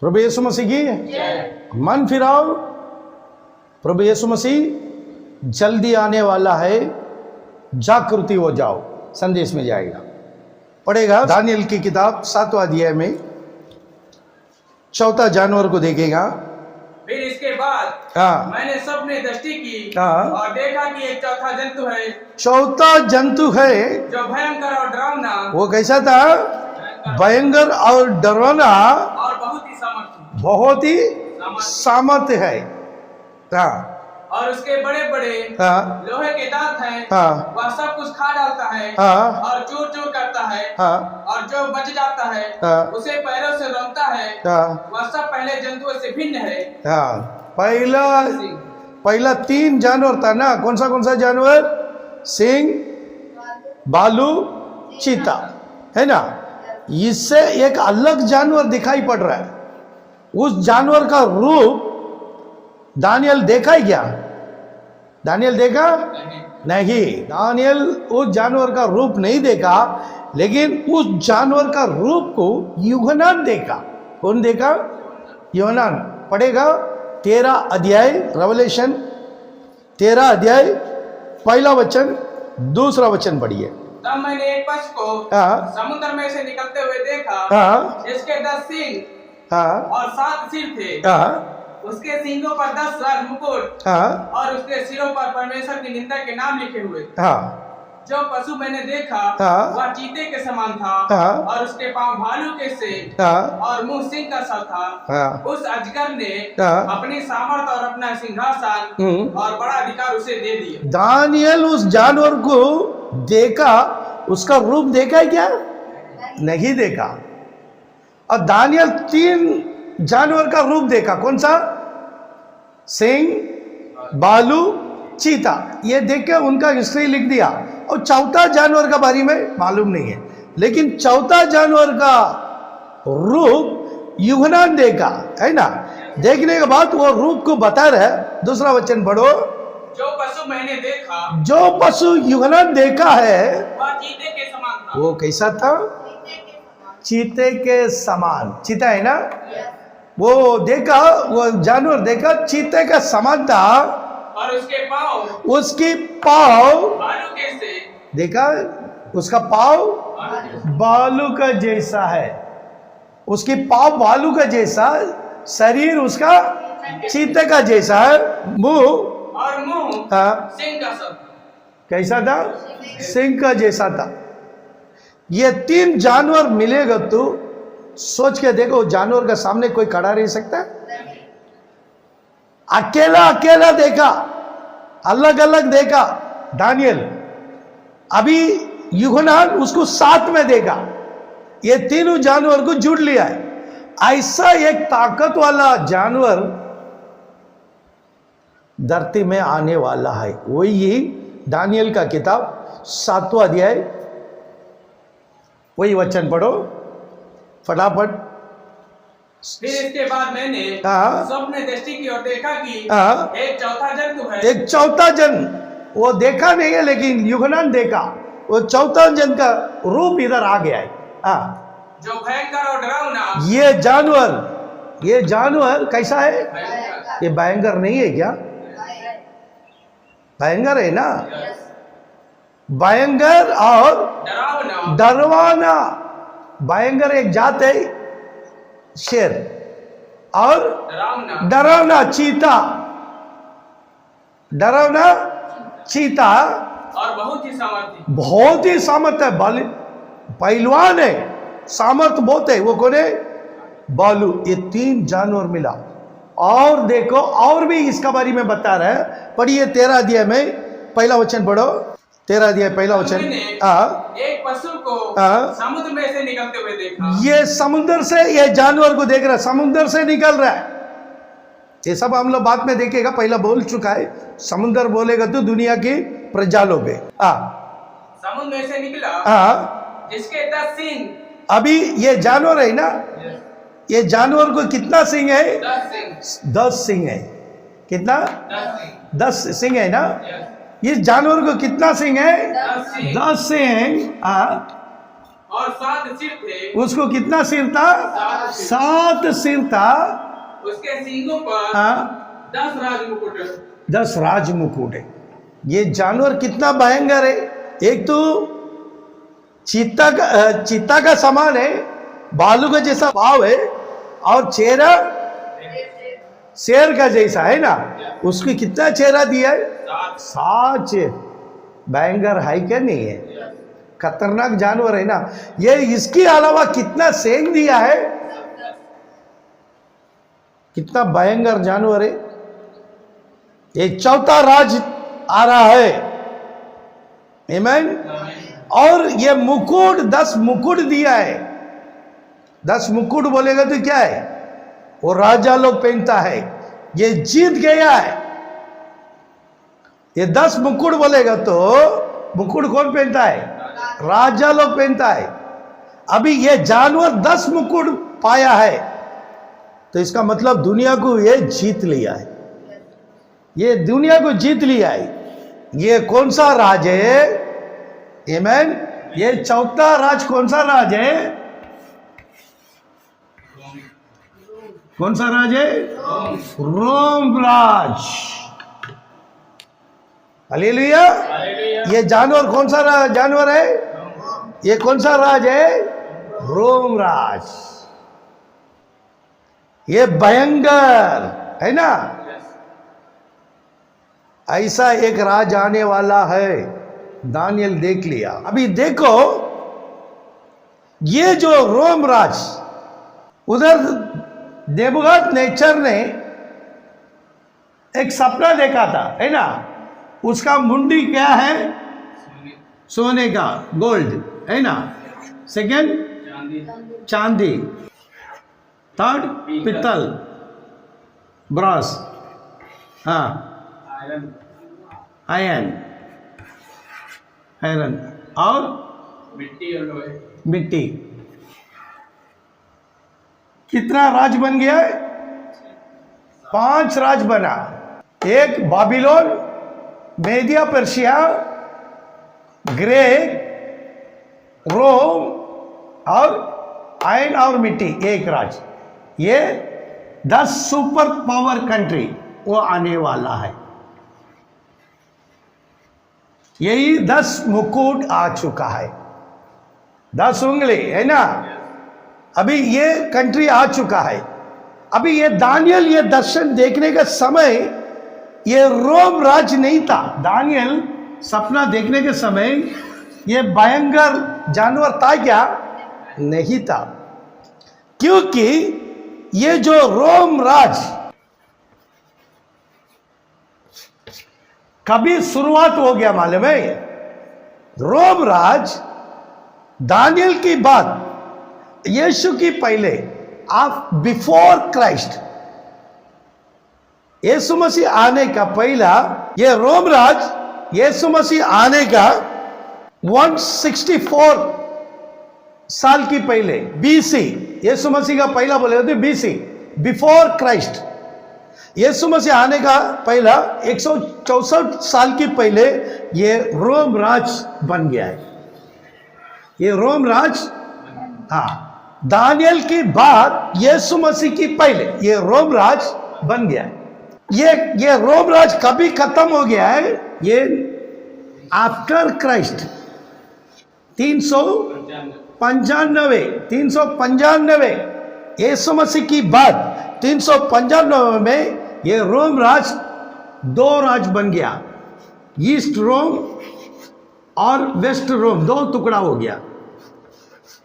प्रभु यीशु मसीह की मन फिराओ। प्रभु यीशु मसीह जल्दी आने वाला है, जागृति हो जाओ, संदेश में जाएगा। पढ़ेगा दानियल की किताब 7वां अध्याय में 4 जानवर को देखेगा। फिर इसके बाद मैंने स्वप्न दृष्टि की और देखा कि एक चौथा जंतु है, चौथा जंतु है जो भयंकर और डरावना। वो कैसा था? भयंकर और डरावना और बहुत ही सामर्थ्य, बहुत ही सामर्थ्य है। और उसके बड़े बड़े लोहे के दांत हैं। वह सब कुछ खा डालता है और चूर चूर करता है। और जो बच जाता है उसे पैरों से रौंदता है। वह सब पहले जंतुओं से भिन्न है। पहला 3 जानवर था ना, कौन सा जानवर? सिंह, भालू, चीता, है ना। इससे एक अलग जानवर दिखाई पड़ रहा है। उस जानवर का रूप दानियल देखा ही क्या? दानियल देखा नहीं। दानियल उस जानवर का रूप नहीं देखा, लेकिन उस जानवर का रूप को यूहन्ना देखा। कौन देखा? यूहन्ना। पढ़ेगा 13 अध्याय, रेवलेशन 13 अध्याय 1 वचन 2 वचन पढ़िए। तब मैंने एक पशु को समुद्र में से निकलते हुए देखा, जिसके 10 सींग और 7 सिर थे। उसके सींगों पर 10 राज मुकुट और उसके सिरों पर परमेश्वर की निंदा के नाम लिखे हुए। जो पशु मैंने देखा वह चीते के समान था और उसके पांव भालू के से और मुंह सिंह का सा था। उस अजगर ने अपनी सामर्थ और अपना सिंहासन और बड़ा अधिकार उसे दे दिया। दानियल उस जानवर को देखा, उसका रूप देखा है क्या? नहीं देखा। और दानियल 3 जानवर का रूप देखा। कौन सा? सिंह, भालू, चीता। ये देख के उनका हिस्ट्री लिख दिया। और चौथा जानवर का बारे में मालूम नहीं है, लेकिन चौथा जानवर का रूप यूहन्ना देखा, है ना। देखने के बाद वो रूप को बता रहे। 2 वचन पढ़ो। जो पशु मैंने देखा, जो पशु यूहन्ना देखा है वह चीते के समान था। वो कैसा था? चीते के समान। चीता है ना। वो देखा, वो जानवर देखा, चीते का समान था। और उसकी पाँव भालू के से देखा, उसका पाँव भालू का जैसा है। उसकी पाँव भालू का जैसा, शरीर उसका चीते का जैसा है। मुंह सिंह का सा। कैसा था? सिंह का जैसा था। ये 3 जानवर मिलेगा तो सोच के देखो, जानवर के सामने कोई खड़ा रह सकता है? अकेला देखा, अलग अलग देखा दानियल। अभी यूहन्ना उसको साथ में देखा। ये 3 जानवर को जुड़ लिया है। ऐसा एक ताकत वाला जानवर धरती में आने वाला है। वही दानियल का किताब 7वां अध्याय, वही वचन पढ़ो फटाफट। फिर इसके बाद मैंने स्वप्न दृष्टि की और देखा कि एक चौथा जंतु है। एक चौथा जन, वो देखा नहीं है, लेकिन यूहन्ना देखा। वो चौथा जन का रूप इधर आ गया है। जो भयंकर और डरावना। ये जानवर कैसा है? ये भयंकर नहीं है क्या? भयंकर है ना। भयंकर और डरावना। भयंकर एक जात है शेर, और डरावना चीता। डरावना चीता और बहुत ही सामर्थ्य है। पहलवान है, सामर्थ्य बहुत है। वो कौन है? भालू। ये 3 जानवर मिला। और देखो, और भी इसका बारे में बता रहे हैं। पढ़िए 13 अध्याय में 1 वचन पढ़ो। 13 अध्याय 1 वचन। एक पशु को समुद्र में से निकलते हुए देखा। ये समुद्र से, ये जानवर को देख रहा है, समुद्र से निकल रहा है। ये सब हम लोग बाद में देखेगा, पहला बोल चुका है। समुद्र बोलेगा तो दुनिया की प्रजा लोग है। समुद्र में से निकला, जिसके 10 सींग। अभी ये जानवर है ना, ये जानवर को कितना सिंह है? 10 सिंह है। कितना? 10 सिंह है ना। इस जानवर को कितना सिंह है? 10 सिंह। और 7 सिर थे। उसको कितना सिर था? 7 सिर था। उसके सींगों पर 10 राजमुकुट। 10 राजमुकुट है। ये जानवर कितना भयंकर है। एक तो चीता का समान है, भालू का जैसा भाव है, और चेहरा शेर का जैसा है ना। उसको कितना चेहरा दिया है? 7। भयंकर है क्या नहीं है? खतरनाक जानवर है ना ये। इसके अलावा कितना सेंग दिया है, कितना भयंकर जानवर है। ये चौथा राज आ रहा है। आमीन। और ये मुकुट, 10 मुकुट दिया है। 10 मुकुट बोलेगा तो क्या है? वो राजा लोग पहनता है। ये जीत गया है। ये 10 मुकुट बोलेगा तो मुकुट कौन पहनता है? राजा लोग पहनता है। अभी ये जानवर 10 मुकुट पाया है, तो इसका मतलब दुनिया को ये जीत लिया है। ये दुनिया को जीत लिया है। ये कौन सा राज है? आमीन। ये चौथा राज कौन सा राज है? कौन सा राज है? रोम राज। हालेलुया। ये जानवर कौन सा जानवर है? ये कौन सा राज है? रोम राज। ये भयंकर है ना। ऐसा एक राज आने वाला है। दानियल देख लिया। अभी देखो, ये जो रोम राज, उधर नेबूकदनेस्सर ने एक सपना देखा था, है ना। उसका मुंडी क्या है? सोने का, गोल्ड, है ना। सेकंड चांदी, थर्ड पित्तल, ब्रॉन्ज, हाँ, आयरन, और मिट्टी। कितना राज बन गया है? 5 राज बना। एक बाबिलोन, मेदिया पर्शिया, ग्रीक, रोम और आयरन और मिट्टी, एक राज। ये 10 सुपर पावर कंट्री वो आने वाला है। यही 10 मुकुट आ चुका है। 10 उंगली है ना। अभी ये कंट्री आ चुका है। अभी ये दानियल ये दर्शन देखने का समय ये रोम राज नहीं था। दानियल सपना देखने के समय ये भयंकर जानवर था क्या? नहीं था। क्योंकि ये जो रोम राज कभी शुरुआत हो गया मालूम है? रोम राज दानियल की बात, यीशु की पहले, आप बिफोर क्राइस्ट, यीशु मसीह आने का पहला ये रोम राज यीशु मसीह आने का 164 साल की पहले, बीसी, यीशु मसीह का पहला बोले तो बीसी, बिफोर क्राइस्ट। यीशु मसीह आने का पहला 164 साल की पहले ये रोम राज बन गया है। ये रोम राज, हाँ, दानियल की बात यीशु मसीह की पहले ये रोम राज बन गया है। ये रोम राज कभी खत्म हो गया है? ये आफ्टर क्राइस्ट 395 यीशु मसीह की बात 395 में ये रोम राज 2 राज बन गया। ईस्ट रोम और वेस्ट रोम 2 टुकड़ा हो गया।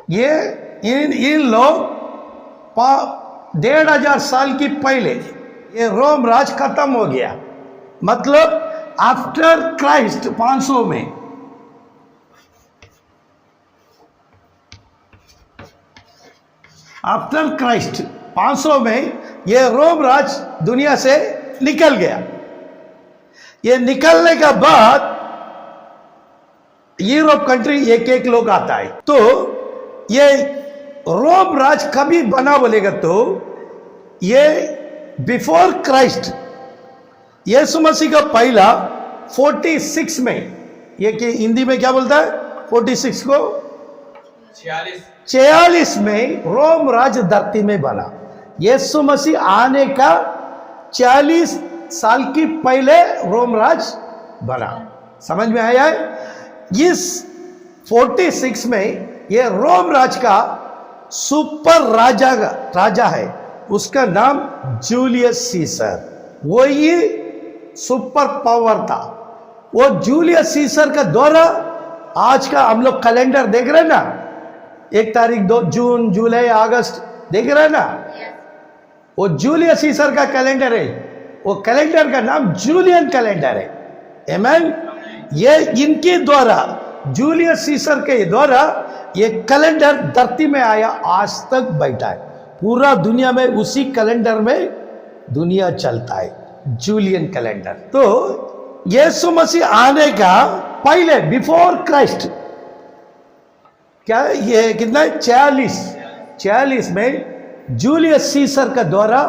ये इन लोग 1500 साल की पहले ये रोम राज खत्म हो गया। मतलब आफ्टर क्राइस्ट 500 में, आफ्टर क्राइस्ट 500 में ये रोम राज दुनिया से निकल गया। ये निकलने के बाद यूरोप कंट्री एक लोग आता है। तो ये रोम राज कभी बना बोलेगा तो ये बिफोर क्राइस्ट, यीशु मसीह का पहला 46 में, ये कि हिंदी में क्या बोलता है 46 को 46 में रोम राज्य धरती में बना। यीशु मसीह आने का 40 साल की पहले रोम राज बना। समझ में आया है? इस 46 में ये रोम राज का सुपर राजा है, उसका नाम जूलियस सीसर। वही सुपर पावर था। वो जूलियस सीसर का द्वारा आज का हम लोग कैलेंडर देख रहे हैं ना, 1 तारीख 2 जून जुलाई अगस्त देख रहे हैं ना, वो जूलियस सीसर का कैलेंडर है। वो कैलेंडर का नाम जूलियन कैलेंडर है। आमीन। ये इनके द्वारा, जूलियस सीसर के द्वारा ये कैलेंडर धरती में आया, आज तक बैठा है। पूरा दुनिया में उसी कैलेंडर में दुनिया चलता है, जूलियन कैलेंडर। तो यीशु मसीह आने का पहले, बिफोर क्राइस्ट, क्या ये कितना है? 46 में जूलियस सीसर का द्वारा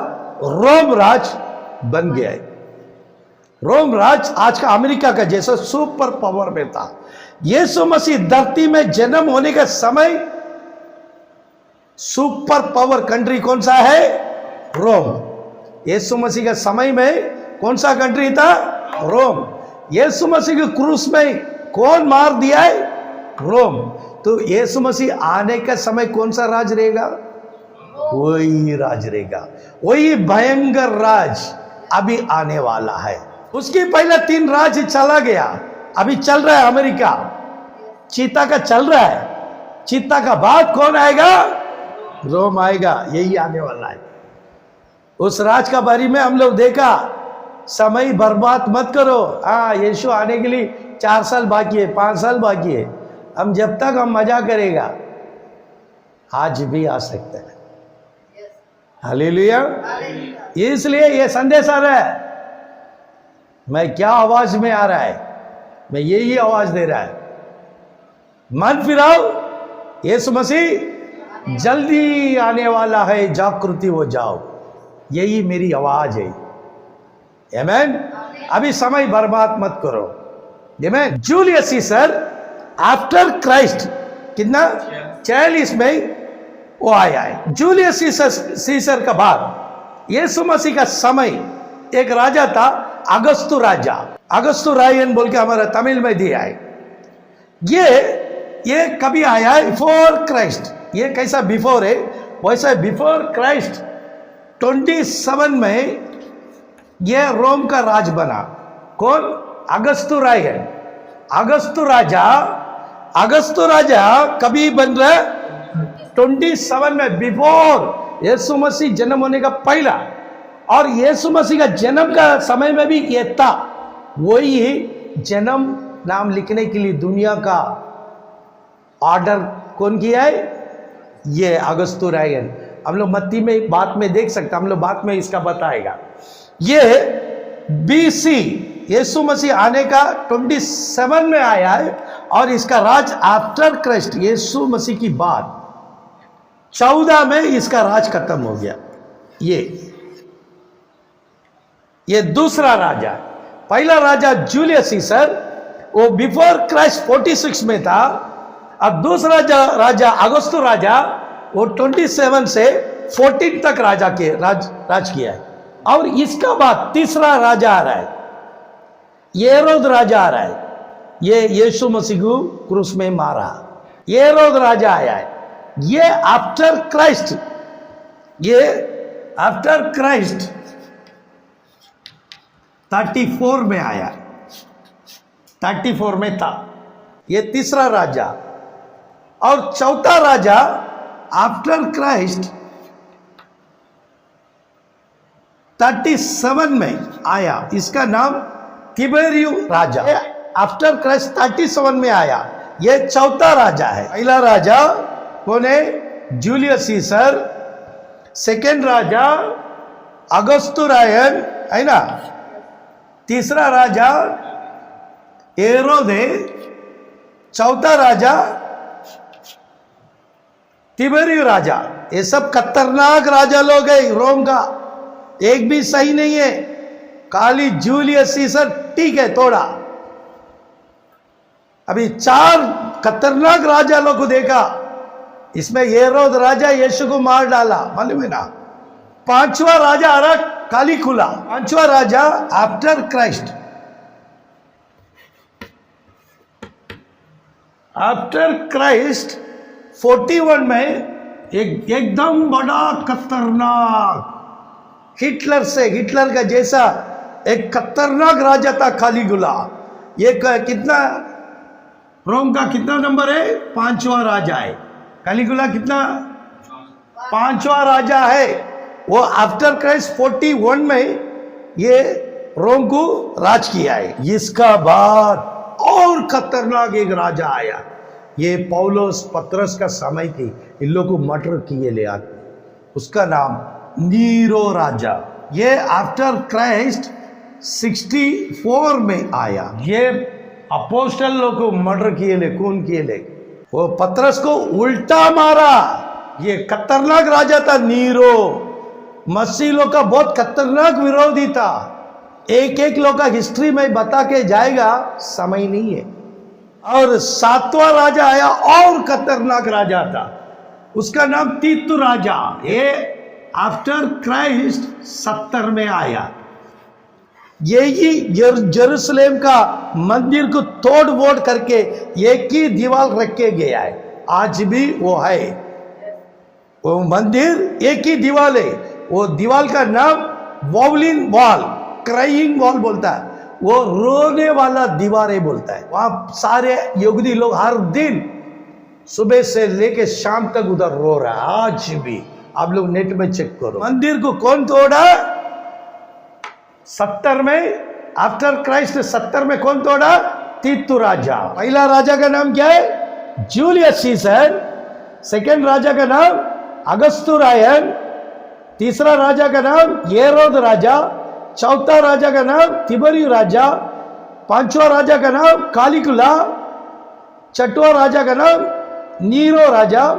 रोम राज बन गया है। रोम राज आज का अमेरिका का जैसा सुपर पावर में था। यीशु मसीह धरती में जन्म होने का समय, सुपर पावर कंट्री कौन सा है? रोम। यीशु मसीह का समय में कौन सा कंट्री था? रोम। यीशु मसीह के क्रूस में कौन मार दिया है? रोम। तो यीशु मसीह आने का समय कौन सा राज रहेगा? वही राज रहेगा। वही भयंकर राज अभी आने वाला है। उसके पहले 3 राज चला गया, अभी चल रहा है अमेरिका, चीता का चल रहा है। चीता का बाद कौन आएगा? रोम आएगा। यही आने वाला है। उस राज का बारे में हम लोग देखा, समय बर्बाद मत करो। हाँ, यीशु आने के लिए 4 साल बाकी है, 5 साल बाकी है। हम जब तक हम मजा करेगा, आज भी आ सकते हैं। हालेलुया। इसलिए ये संदेश आ रहा है। मैं क्या आवाज में आ रहा है? मैं यही आवाज दे रहा है, मन फिराओ, यीशु मसीह जल्दी आने वाला है, जागृति हो जाओ। यही मेरी आवाज है। आमीन। अभी समय बर्बाद मत करो। आमीन। जूलियस सीसर आफ्टर क्राइस्ट कितना 46 में वो आया है। जूलियस सीसर का बाद यीशु मसीह का समय, एक राजा था अगस्तु राजा, अगस्तु रायन बोल के हमारा तमिल में दिया है। ये कभी आया है? Before Christ. ये कैसा बिफोर है? वैसा बिफोर क्राइस्ट 27 में ये रोम का राज बना। कौन? अगस्तु रायन। अगस्तु राजा कभी बन रहा है? 27 में, बिफोर यीशु मसीह जन्म होने का पहला। और यीशु मसीह का जन्म का समय में भी ये था। वही जन्म नाम लिखने के लिए दुनिया का ऑर्डर कौन किया है? ये अगस्तु रायन। हम लोग मत्ती में बात में देख सकते हैं, हम लोग बात में इसका बताएगा। ये BC यीशु मसीह आने का 27 में आया है, और इसका राज आफ्टर क्राइस्ट, यीशु मसीह की बाद 14 में इसका राज खत्म हो गया। ये दूसरा राजा। पहला राजा जूलियस सीसर, वो बिफोर क्राइस्ट 46 में था। अब दूसरा राजा अगस्तु राजा, वो 27 से 14 तक राज किया है। और इसका बाद तीसरा राजा आ रहा है, हेरोद राजा आ रहा है। ये यीशु मसीह को क्रूस में मारा, हेरोद राजा आया है। ये आफ्टर क्राइस्ट 34 में आया, 34 में था। ये तीसरा राजा। और चौथा राजा आफ्टर क्राइस्ट 37 में आया, इसका नाम तिबेरियु राजा। आफ्टर क्राइस्ट 37 में आया। ये चौथा राजा है। पहला राजा कौन है? जूलियस सीसर। सेकेंड राजा अगस्तु रायन है ना। तीसरा राजा हेरोद है। चौथा राजा तिबेरियु राजा। ये सब खतरनाक राजा लोग हैं रोम का, एक भी सही नहीं है। खाली जूलियस सीसर ठीक है थोड़ा। अभी 4 खतरनाक राजा लोग को देखा, इसमें हेरोद राजा यीशु को मार डाला, मालूम है ना। पांचवा राजा आ रहा कालीकुला, पांचवा राजा आफ्टर क्राइस्ट। आफ्टर क्राइस्ट 41 में एकदम बड़ा खतरनाक हिटलर का जैसा एक खतरनाक राजा था कालीगुला। ये कितना रोम का कितना नंबर है? पांचवा राजा है। कालीगुला कितना? पांचवा राजा है। वो आफ्टर क्राइस्ट 41 में ये रोम को राज किया है। इसका बाद और खतरनाक एक राजा आया। ये पौलुस पतरस का समय थी, इन लोग को मर्डर किए ले आते। उसका नाम नीरो राजा। ये आफ्टर क्राइस्ट 64 में आया। ये अपोस्टल लोग को मर्डर किए ले, खून किए ले। वो पतरस को उल्टा मारा। ये खतरनाक राजा था नीरो। मसीह लोग का बहुत खतरनाक विरोधी था। एक लोग का हिस्ट्री में बता के जाएगा, समय नहीं है। और सातवां राजा आया और खतरनाक राजा था, उसका नाम तीतु राजा। ये आफ्टर क्राइस्ट 70 में आया। यही जेरूसलेम का मंदिर को तोड़ फोड़ करके एक ही दीवार रख के गया है। आज भी वो है, वो मंदिर एक ही दीवार है। वो दीवार का नाम वॉवलिन वॉल, क्राइंग वॉल बोलता है। वो रोने वाला दीवार है बोलता है। वहां सारे यहूदी लोग हर दिन सुबह से लेके शाम तक उधर रो रहा है। आज भी आप लोग नेट में चेक करो। मंदिर को कौन तोड़ा? 70 में, आफ्टर क्राइस्ट 70 में कौन तोड़ा? तीतु राजा। पहला राजा का नाम क्या है? Julius Caesar. सेकेंड राजा का नाम अगस्तुरायन। तीसरा राजा का नाम हेरोद राजा। चौथा राजा का नाम तिबरियु राजा। पांचवा राजा का नाम कालीकुला। छठवां राजा का नाम नीरो राजा।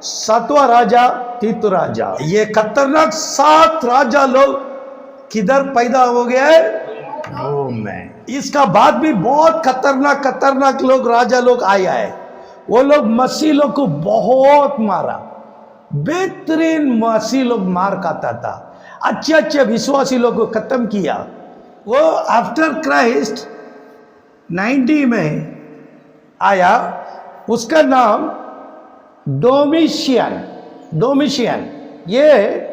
सातवां राजा तीतु राजा। ये खतरनाक 7 राजा लोग किधर पैदा हो गया है? रोम में। इसका बाद भी बहुत खतरनाक लोग राजा लोग आया है। वो लोग मसीह लोग को बहुत मारा। बेहतरीन मसीह लोग मार खाता था। अच्छे विश्वासी लोग को खत्म किया। वो आफ्टर क्राइस्ट 90 में आया। उसका नाम डोमिशियन। ये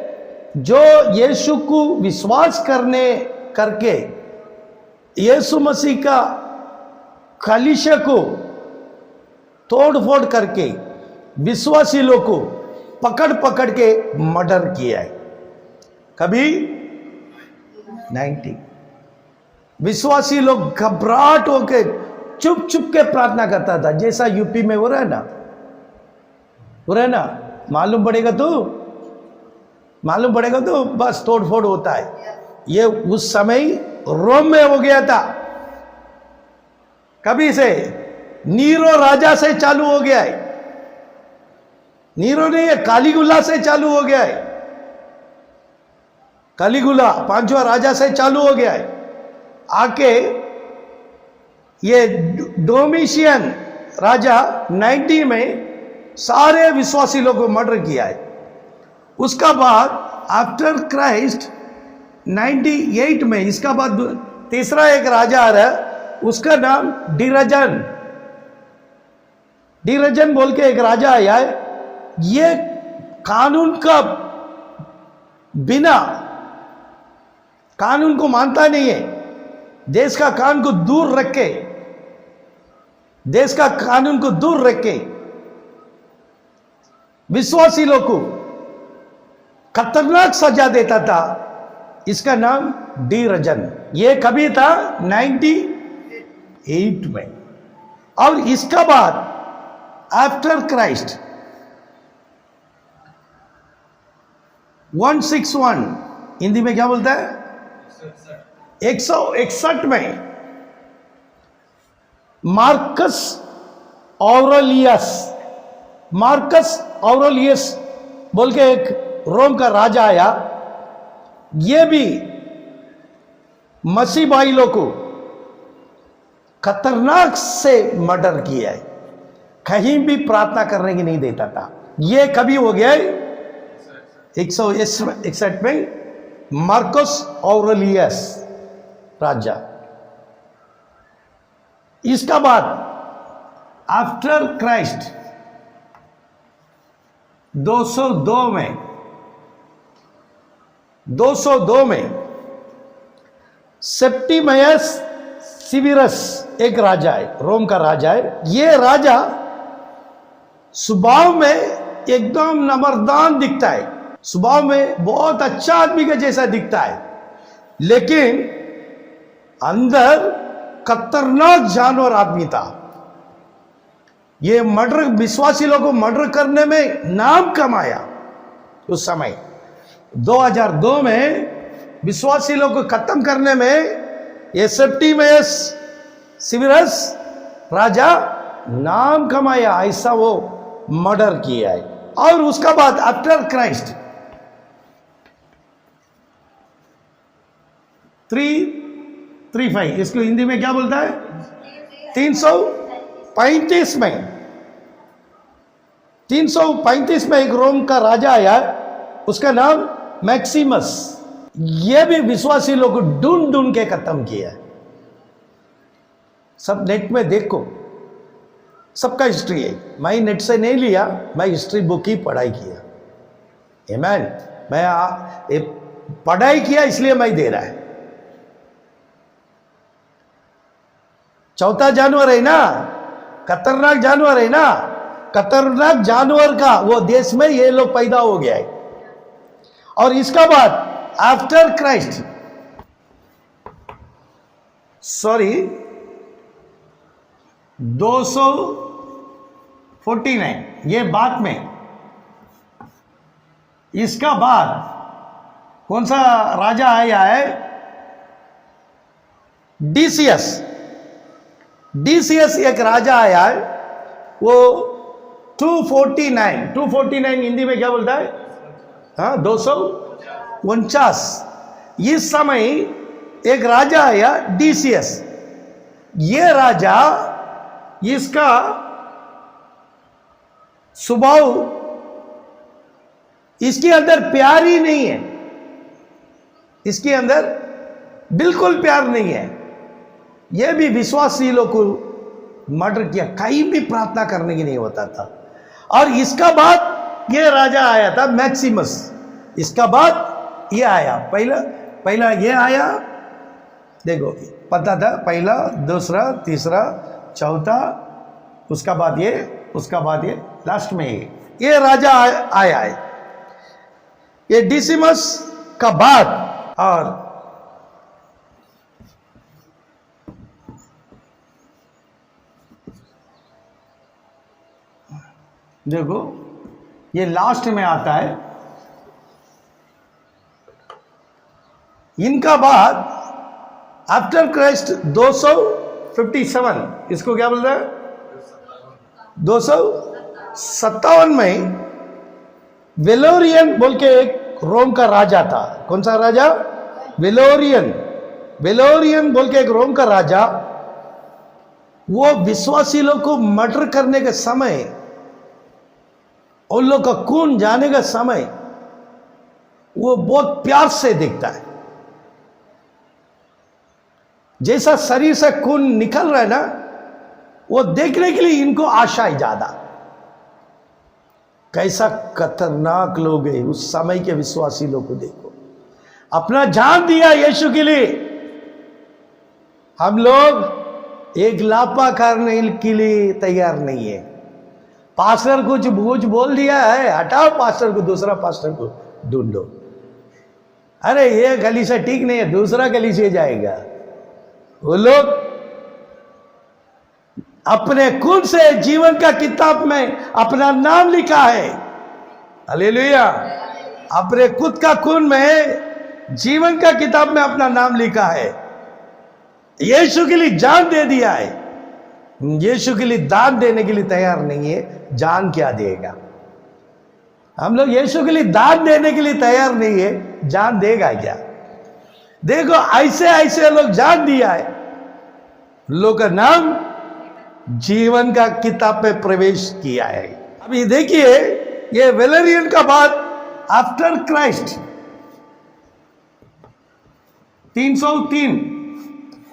जो यीशु को विश्वास करके यीशु मसीह का कलीसिया को तोड़ फोड़ करके विश्वासी लोग को पकड़ के मर्डर किया है। कभी 90 विश्वासी लोग घबराहट होके चुप के प्रार्थना करता था, जैसा यूपी में हो रहा है ना। मालूम पड़ेगा तो बस तोड़ फोड़ होता है। ये उस समय रोम में हो गया था। कभी से नीरो राजा से चालू हो गया है। नीरो नहीं है, कालीगुला से चालू हो गया है। कालीगुला पांचवा राजा से चालू हो गया है। आके ये डोमिशियन राजा 90 में सारे विश्वासी लोगों को मर्डर किया है। उसका बाद आफ्टर क्राइस्ट 98 में, इसका बाद तीसरा एक राजा आ रहा है, उसका नाम डिरजन बोल के एक राजा आया है। ये कानून का बिना कानून को मानता नहीं है। देश का कानून को दूर रख के विश्वासी लोग को खतरनाक सजा देता था। इसका नाम डिरजन। ये कभी था 98 में। और इसका बाद आफ्टर क्राइस्ट 161, हिंदी में क्या बोलता है? 161 में मार्कस ऑरेलियस बोल के एक रोम का राजा आया। ये भी मसीह भाई लोग को खतरनाक से मर्डर किया है। कहीं भी प्रार्थना करने की नहीं देता था। ये कभी हो गया 161 में मार्कस ऑरेलियस राजा। इसका बाद आफ्टर क्राइस्ट 202 में सेप्टिमयस सिविरस एक राजा है, रोम का राजा है। ये राजा स्वभाव में एकदम नम्रदान दिखता है, स्वभाव में बहुत अच्छा आदमी के जैसा दिखता है, लेकिन अंदर खतरनाक जानवर आदमी था। ये मर्डर, विश्वासी लोगों को मर्डर करने में नाम कमाया। उस समय 2002 में विश्वासी लोगों को खत्म करने में ये सेप्टिमयस सिविरस राजा नाम कमाया, ऐसा वो मर्डर किया है। और उसका बाद आफ्टर क्राइस्ट 335, इसको हिंदी में क्या बोलता है, 335 में एक रोम का राजा आया, उसका नाम मैक्सिमस। यह भी विश्वासी लोग को ढूंढ ढूंढ के खत्म किया है। सब नेट में देखो, सबका हिस्ट्री है। मैं नेट से नहीं लिया, मैं हिस्ट्री बुक की पढ़ाई किया। आमीन। मैं पढ़ाई किया इसलिए मैं दे रहा है। चौथा जानवर है ना, खतरनाक जानवर है ना, खतरनाक जानवर का वो देश में ये लोग पैदा हो गया है। और इसका बाद आफ्टर क्राइस्ट 249, ये बाद में, इसका बाद कौन सा राजा आया है, डीसीएस एक राजा आया है। वो 249 हिंदी में क्या बोलता है, हाँ 249। इस समय एक राजा आया डीसीएस। ये राजा, इसका स्वभाव, इसके अंदर प्यार ही नहीं है, इसके अंदर बिल्कुल प्यार नहीं है। यह भी विश्वासी लोग को मर्डर किया, कहीं भी प्रार्थना करने की नहीं होता था। और इसका बाद यह राजा आया था मैक्सिमस। इसका बाद यह आया, पहला यह आया, देखो पता था, पहला, दूसरा, तीसरा, चौथा, उसका बाद ये, उसका बाद ये, लास्ट में ये राजा आया है। ये डिसिमस का बाद, और देखो ये लास्ट में आता है। इनका बाद आफ्टर क्राइस्ट 257, इसको क्या बोलता है, 257 में वेलोरियन बोल के एक रोम का राजा था। कौन सा राजा, वेलोरियन बोल के एक रोम का राजा। वो विश्वासी लोग को मर्डर करने के समय, उन लोग का खून जाने का समय, वो बहुत प्यार से देखता है। जैसा शरीर से खून निकल रहा है ना, वो देखने के लिए इनको आशा है ज्यादा। कैसा खतरनाक लोग हैं उस समय के विश्वासी लोग को देखो, अपना जान दिया यीशु के लिए। हम लोग एक लापा करने के लिए तैयार नहीं है। पास्टर कुछ बोल दिया है, हटाओ पास्टर को, दूसरा पास्टर को ढूंढो। अरे ये गली से ठीक नहीं है, दूसरा गली से जाएगा। वो लोग अपने खून से जीवन का किताब में अपना नाम लिखा है। हालेलुया। अपने खुद का खून में जीवन का किताब में अपना नाम लिखा है। यीशु के लिए जान दे दिया है। यीशु के लिए दान देने के लिए तैयार नहीं है, जान क्या देगा। हम लोग यीशु के लिए दान देने के लिए तैयार नहीं है, जान देगा क्या। देखो ऐसे ऐसे लोग जान दिया है, लोग का नाम जीवन का किताब में प्रवेश किया है। अभी देखिए ये वेलेरियन का बाद आफ्टर क्राइस्ट 303,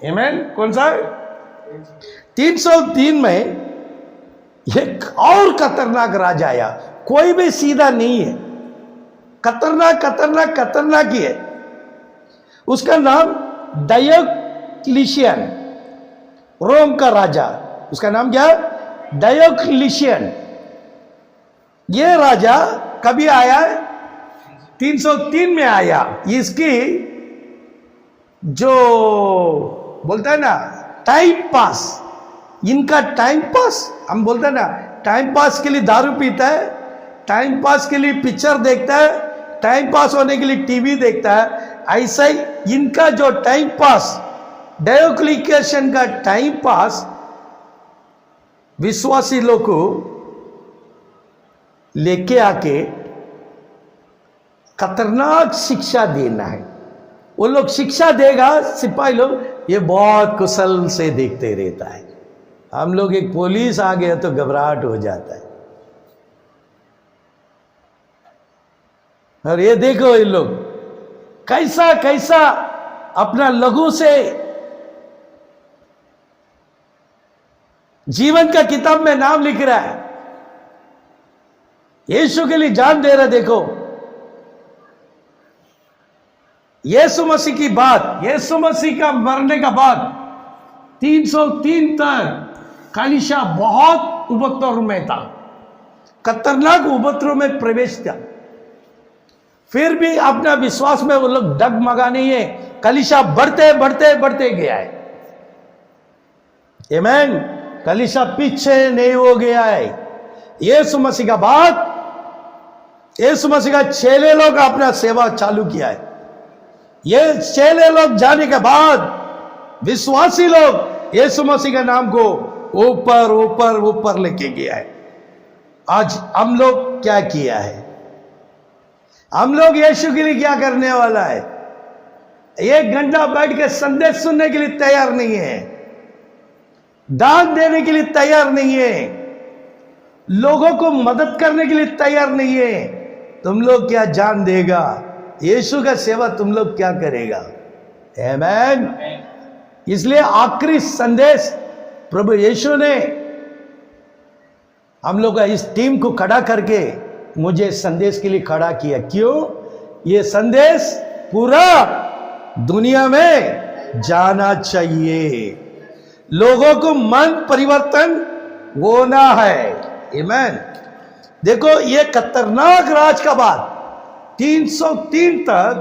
आमेन। कौन सा? 303 में एक और खतरनाक राजा आया। कोई भी सीधा नहीं है, खतरनाक खतरनाक खतरनाक ही है। उसका नाम डायोक्लिशियन, रोम का राजा। उसका नाम क्या? डायोक्लिशियन। ये राजा कभी आया? 303 में आया। इसकी जो बोलता है ना टाइम पास, इनका टाइम पास, हम बोलते हैं ना टाइम पास के लिए दारू पीता है, टाइम पास के लिए पिक्चर देखता है, टाइम पास होने के लिए टीवी देखता है। ऐसा ही इनका जो टाइम पास, डायोक्लिशियन का टाइम पास विश्वासी लोग को लेके आके खतरनाक शिक्षा देना है। वो लोग शिक्षा देगा, सिपाही लोग ये बहुत कुशल से देखते रहता है। हम लोग एक पुलिस आ गया तो घबराहट हो जाता है। और ये देखो ये लोग कैसा कैसा अपना लघु से जीवन का किताब में नाम लिख रहा है, यीशु के लिए जान दे रहा। देखो यीशु मसीह की बात, यीशु मसीह का मरने का बाद 303 तक कलीसिया बहुत उपद्रव में था, खतरनाक उपद्रव में प्रवेश था। फिर भी अपना विश्वास में वो लोग डगमगा नहीं है। कलीसिया बढ़ते बढ़ते बढ़ते गया है, आमेन। कलीसिया पीछे नहीं हो गया है। यीशु मसीह का बाद यीशु मसीह का चेले लोग अपना सेवा चालू किया है। ये चेले लोग जाने के बाद विश्वासी लोग यीशु मसीह के नाम को ऊपर ऊपर ऊपर लेके गया है। आज हम लोग क्या किया है? हम लोग यीशु के लिए क्या करने वाला है? 1 घंटा बैठ के संदेश सुनने के लिए तैयार नहीं है, दान देने के लिए तैयार नहीं है, लोगों को मदद करने के लिए तैयार नहीं है। तुम लोग क्या जान देगा? यीशु का सेवा तुम लोग क्या करेगा? आमेन। इसलिए आखिरी संदेश प्रभु यीशु ने हम लोग का इस टीम को खड़ा करके मुझे संदेश के लिए खड़ा किया। क्यों? ये संदेश पूरा दुनिया में जाना चाहिए, लोगों को मन परिवर्तन होना है। आमेन। देखो ये खतरनाक राज का बाद 303 तक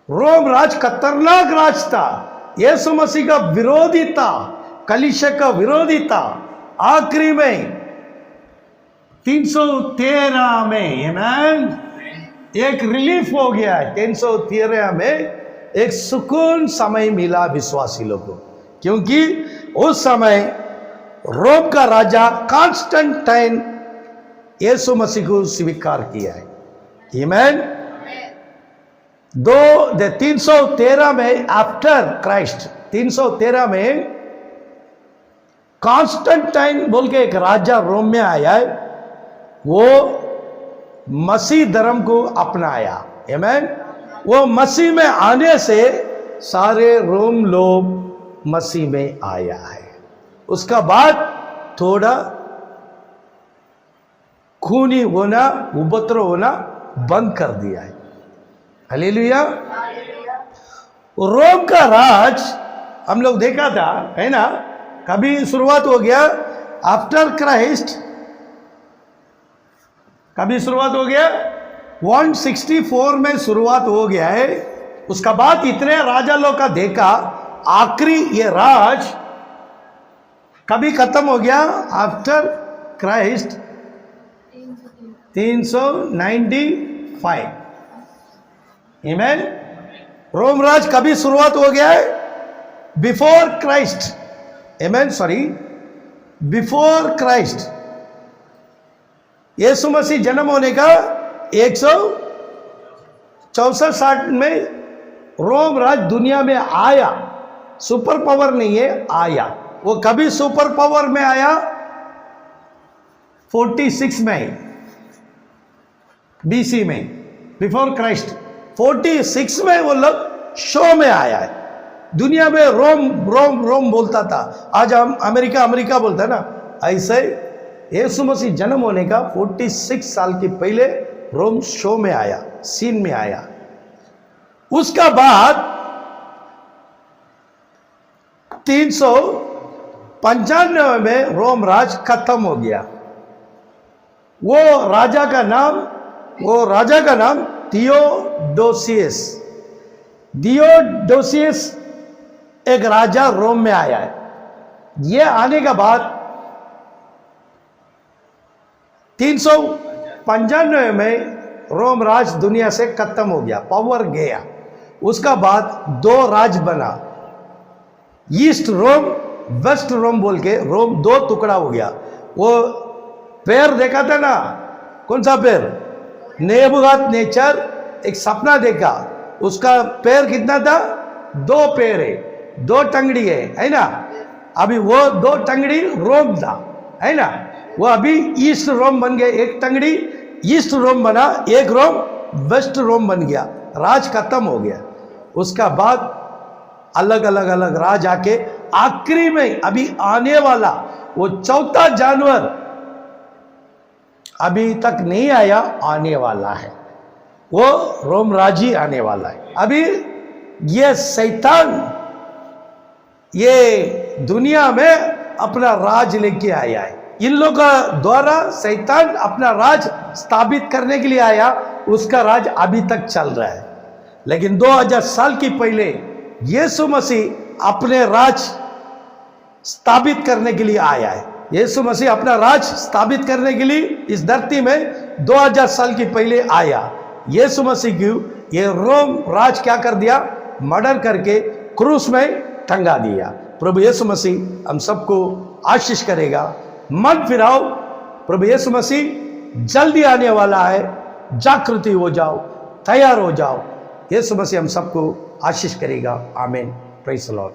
रोम राज खतरनाक राज था, यीशु मसीह का विरोधी था, कलीसिया का विरोधी था। आखिरी में 313 में आमेन एक रिलीफ हो गया है। 313 में एक सुकून समय मिला विश्वासी लोगों को, क्योंकि उस समय रोम का राजा कॉन्स्टेंटाइन यीशु मसीह को स्वीकार किया है। आमेन। 313 में आफ्टर क्राइस्ट 313 में कॉन्स्टेंटाइन बोल के एक राजा रोम में आया है। वो मसीह धर्म को अपनाया। आमेन। वो मसीह में आने से सारे रोम लोग मसीह में आया है। उसका बाद थोड़ा खूनी होना, उपद्रव होना बंद कर दिया है। हालेलुया। रोम का राज हम लोग देखा था, है ना? कभी शुरुआत हो गया आफ्टर क्राइस्ट, कभी शुरुआत हो गया 164 में शुरुआत हो गया है। उसका बाद इतने राजा लोग का देखा, आखिरी ये राज कभी खत्म हो गया आफ्टर क्राइस्ट 395। आमेन। रोम राज कभी शुरुआत हो गया है before Christ. Amen. Sorry, before Christ. यीशु मसीह जन्म होने का 164 में रोम राज दुनिया में आया। सुपर पावर नहीं है, आया। वो कभी सुपर पावर में आया 46 में, BC में, बिफोर क्राइस्ट। 46 में वो लोग शो में आया है। दुनिया में रोम रोम रोम बोलता था, आज हम अमेरिका अमेरिका बोलता है ना, ऐसे यीशु मसीह जन्म होने का 46 साल के पहले रोम शो में आया, सीन में आया। उसका बाद 395 में रोम राज खत्म हो गया। वो राजा का नाम थियोडोसियस। थियोडोसियस एक राजा रोम में आया है। ये आने के बाद 395 में रोम राज दुनिया से खत्म हो गया, पावर गया। उसका बाद 2 राज बना, ईस्ट रोम वेस्ट रोम बोल के। रोम 2 टुकड़ा हो गया। वो पैर देखा था ना, कौन सा पैर? नेबुकदनेस्सर एक सपना देखा, उसका पैर कितना था? 2 पैर है, 2 टंगड़ी है ना। अभी वो 2 टंगड़ी रोम था, है ना। वो अभी ईस्ट रोम बन गया, एक टंगड़ी ईस्ट रोम बना, एक रोम वेस्ट रोम बन गया। राज खत्म हो गया। उसका बाद अलग अलग राज आके आखिरी में अभी आने वाला वो 4था जानवर अभी तक नहीं आया, आने वाला है। वो रोम राज ही आने वाला है। अभी ये शैतान ये दुनिया में अपना राज लेके आया है। इन लोगों का द्वारा शैतान अपना राज स्थापित करने के लिए आया। उसका राज अभी तक चल रहा है। लेकिन 2000 साल की पहले यीशु मसीह अपने राज स्थापित करने के लिए आया है। यीशु मसीह अपना राज स्थापित करने के लिए इस धरती में 2000 साल की पहले आया। यीशु मसीह की ये रोम राज क्या कर दिया? मर्डर करके क्रूस में टंगा दिया। प्रभु यीशु मसीह हम सबको आशीष करेगा। मन फिराओ, प्रभु यीशु मसीह जल्दी आने वाला है। जागृति हो जाओ, तैयार हो जाओ। यीशु मसीह हम सबको आशीष करेगा। आमीन। Praise the Lord.